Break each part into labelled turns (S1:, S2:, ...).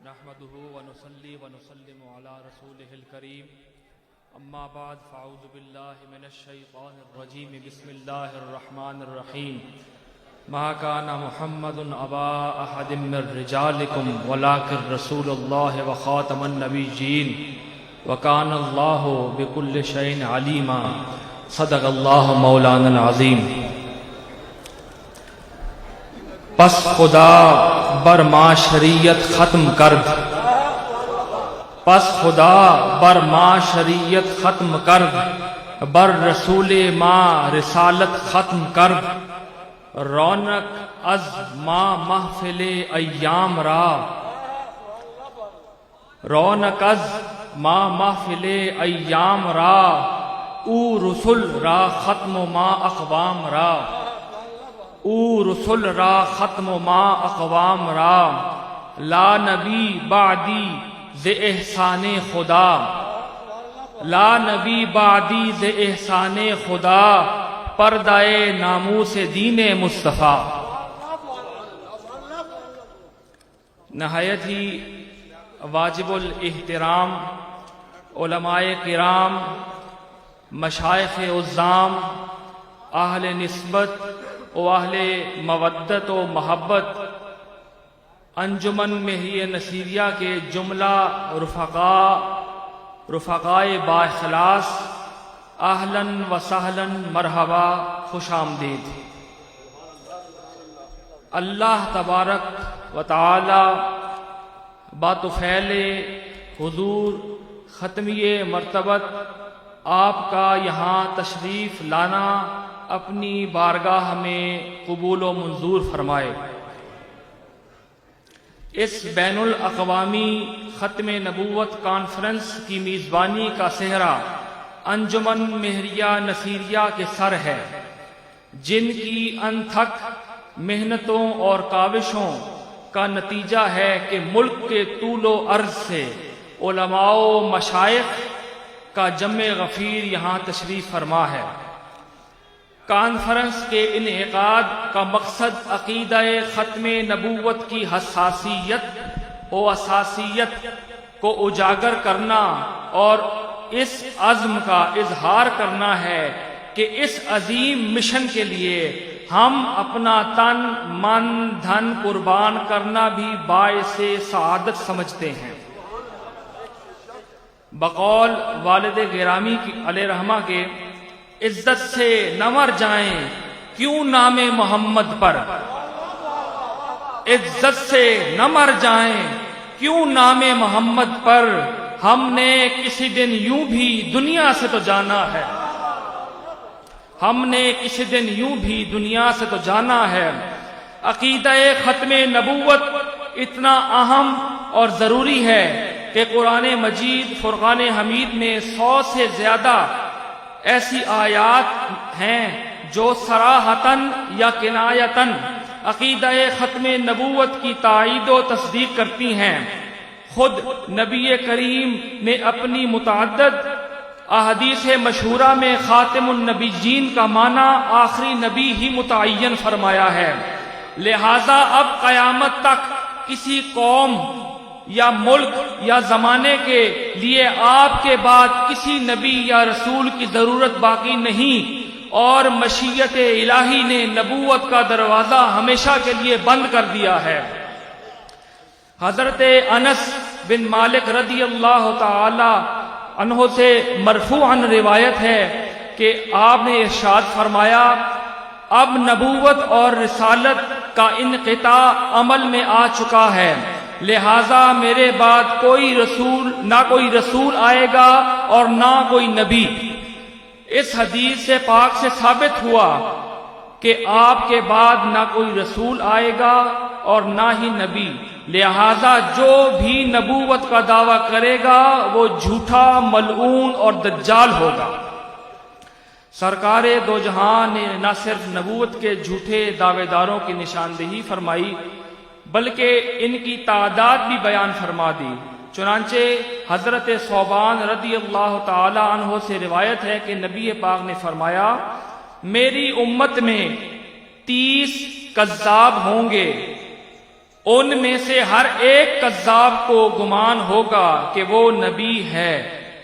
S1: نحمده ونصلي ونسلم على رسوله الكريم اما بعد فاعوذ بالله من الشيطان الرجيم بسم الله الرحمن الرحيم ما كان محمد ابا احد من رجالكم ولكن رسول الله وخاتم النبيين وكان الله بكل شيء عليما صدق الله مولانا العظيم. پس خدا بر ما شریعت ختم کرد، پس خدا بر ما شریعت ختم کرد، بر رسول ما رسالت ختم کرد. رونق از ما محفل ایام را، رونق از ما محفل ایام را، او رسول را ختم ما اقوام را، او رسول را ختم ما اقوام را. لا نبی بعدی ز احسان خدا، لا نبی بعدی ز احسان خدا، پردہ ناموس دین مصطفیٰ. نہایت ہی واجب الاحترام علماء کرام، مشائخ عظام، اہل نسبت و اہل مودت و محبت، انجمن مہریہ نصیریہ کے جملہ رفقائے با اخلاص، اہلاً و سہلاً مرحبا، خوش آمدید. اللہ تبارک و تعالی باتفعل حضور ختمی مرتبت آپ کا یہاں تشریف لانا اپنی بارگاہ میں قبول و منظور فرمائے. اس بین الاقوامی ختم نبوت کانفرنس کی میزبانی کا صحرا انجمن مہریہ نصیریہ کے سر ہے، جن کی انتھک محنتوں اور کاوشوں کا نتیجہ ہے کہ ملک کے طول و عرض سے علماء و مشائخ کا جمع غفیر یہاں تشریف فرما ہے. کانفرنس کے انعقاد کا مقصد عقیدہ ختم نبوت کی حساسیت و اساسیت کو اجاگر کرنا اور اس عزم کا اظہار کرنا ہے کہ اس عظیم مشن کے لیے ہم اپنا تن من دھن قربان کرنا بھی باعث سعادت سمجھتے ہیں. بقول والد گرامی علیہ رحمہ کے، عزت سے نہ مر جائیں کیوں نام محمد پر، عزت سے نہ مر جائیں کیوں نام محمد پر، ہم نے کسی دن یوں بھی دنیا سے تو جانا ہے، ہم نے کسی دن یوں بھی دنیا سے تو جانا ہے. عقیدہ ختم نبوت اتنا اہم اور ضروری ہے کہ قرآن مجید فرقان حمید میں 100 سے زیادہ ایسی آیات ہیں جو صراحتاً یا کنایتاً عقیدہ ختم نبوت کی تائید و تصدیق کرتی ہیں. خود نبی کریم نے اپنی متعدد احادیث مشہورہ میں خاتم النبیین کا معنی آخری نبی ہی متعین فرمایا ہے. لہذا اب قیامت تک کسی قوم یا ملک یا زمانے کے لیے آپ کے بعد کسی نبی یا رسول کی ضرورت باقی نہیں، اور مشیت الہی نے نبوت کا دروازہ ہمیشہ کے لیے بند کر دیا ہے. حضرت انس بن مالک رضی اللہ تعالی عنہ سے مرفوعاً روایت ہے کہ آپ نے ارشاد فرمایا، اب نبوت اور رسالت کا انقطاع عمل میں آ چکا ہے، لہذا میرے بعد نہ کوئی رسول آئے گا اور نہ کوئی نبی. اس حدیث سے پاک سے ثابت ہوا کہ آپ کے بعد نہ کوئی رسول آئے گا اور نہ ہی نبی، لہذا جو بھی نبوت کا دعویٰ کرے گا وہ جھوٹا، ملعون اور دجال ہوگا. سرکار دو جہاں نے نہ صرف نبوت کے جھوٹے دعوے داروں کی نشاندہی فرمائی بلکہ ان کی تعداد بھی بیان فرما دی. چنانچہ حضرت ثوبان رضی اللہ تعالی عنہ سے روایت ہے کہ نبی پاک نے فرمایا، میری امت میں 30 کذاب ہوں گے ان میں سے ہر ایک کذاب کو گمان ہوگا کہ وہ نبی ہے،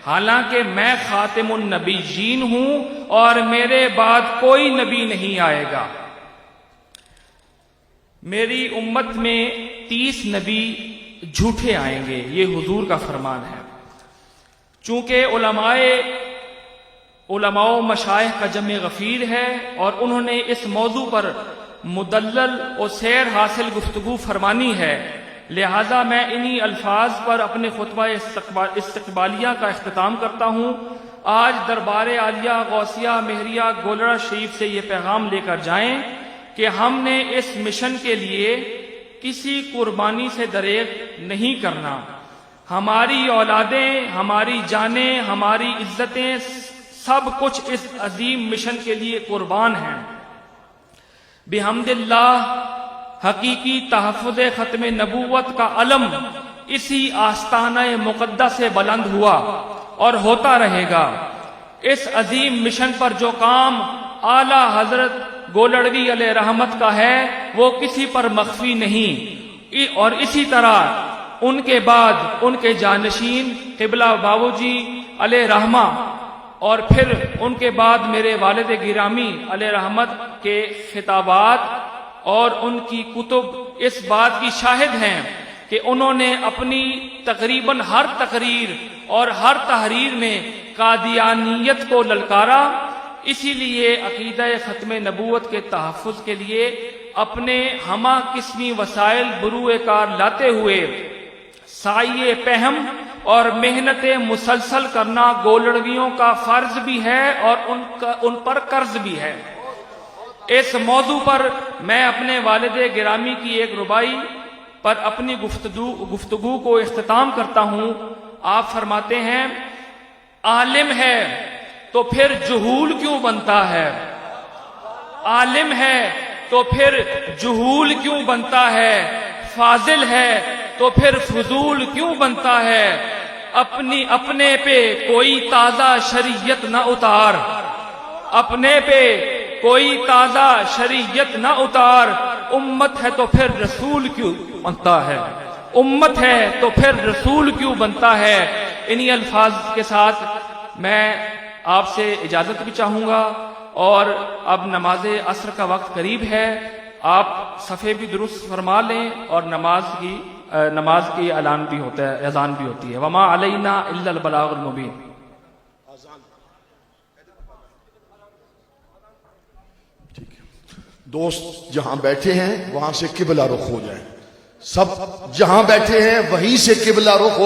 S1: حالانکہ میں خاتم النبیین ہوں اور میرے بعد کوئی نبی نہیں آئے گا۔ میری امت میں 30 نبی جھوٹے آئیں گے، یہ حضور کا فرمان ہے۔ چونکہ علماء و مشائخ کا جمع غفیر ہے اور انہوں نے اس موضوع پر مدلل و سیر حاصل گفتگو فرمانی ہے، لہذا میں انہی الفاظ پر اپنے خطبہ استقبالیہ کا اختتام کرتا ہوں۔ آج دربار عالیہ غوثیہ مہریہ گولڑا شریف سے یہ پیغام لے کر جائیں کہ ہم نے اس مشن کے لیے کسی قربانی سے دریغ نہیں کرنا۔ ہماری اولادیں، ہماری جانیں، ہماری عزتیں، سب کچھ اس عظیم مشن کے لیے قربان ہیں۔ بحمد اللہ حقیقی تحفظ ختم نبوت کا علم اسی آستانہ مقدس سے بلند ہوا اور ہوتا رہے گا۔ اس عظیم مشن پر جو کام اعلی حضرت گولڑوی علیہ رحمت کا ہے وہ کسی پر مخفی نہیں، اور اسی طرح ان کے بعد ان کے جانشین قبلہ بابو جی علیہ رحمہ اور پھر ان کے بعد میرے والد گرامی علیہ رحمت کے خطابات اور ان کی کتب اس بات کی شاہد ہیں کہ انہوں نے اپنی تقریباً ہر تقریر اور ہر تحریر میں قادیانیت کو للکارا۔ اسی لیے عقیدہ ختم نبوت کے تحفظ کے لیے اپنے ہمہ قسمی وسائل بروئے کار لاتے ہوئے سعی پہم اور محنت مسلسل کرنا گولڑویوں کا فرض بھی ہے اور ان پر قرض بھی ہے۔ اس موضوع پر میں اپنے والد گرامی کی ایک ربائی پر اپنی گفتگو کو اختتام کرتا ہوں۔ آپ فرماتے ہیں، عالم ہے تو پھر جہول کیوں بنتا ہے؟ عالم ہے تو پھر جہول کیوں بنتا ہے؟ فاضل ہے تو پھر فضول کیوں بنتا ہے؟ اپنے پہ کوئی تازہ شریعت نہ اتار، اپنے پہ کوئی تازہ شریعت نہ اتار، امت ہے تو پھر رسول کیوں بنتا ہے؟ امت ہے تو پھر رسول کیوں بنتا ہے؟ انہی الفاظ کے ساتھ میں آپ سے اجازت بھی چاہوں گا، اور اب نماز عصر کا وقت قریب ہے، آپ صفحے بھی درست فرما لیں، اور نماز کی اعلان بھی ہوتا ہے، اذان بھی ہوتی ہے۔ وما علینا الا البلاغ المبین۔
S2: دوست جہاں بیٹھے ہیں وہاں سے قبلہ رخ ہو جائیں، سب جہاں بیٹھے ہیں وہیں سے قبلہ رخ ہو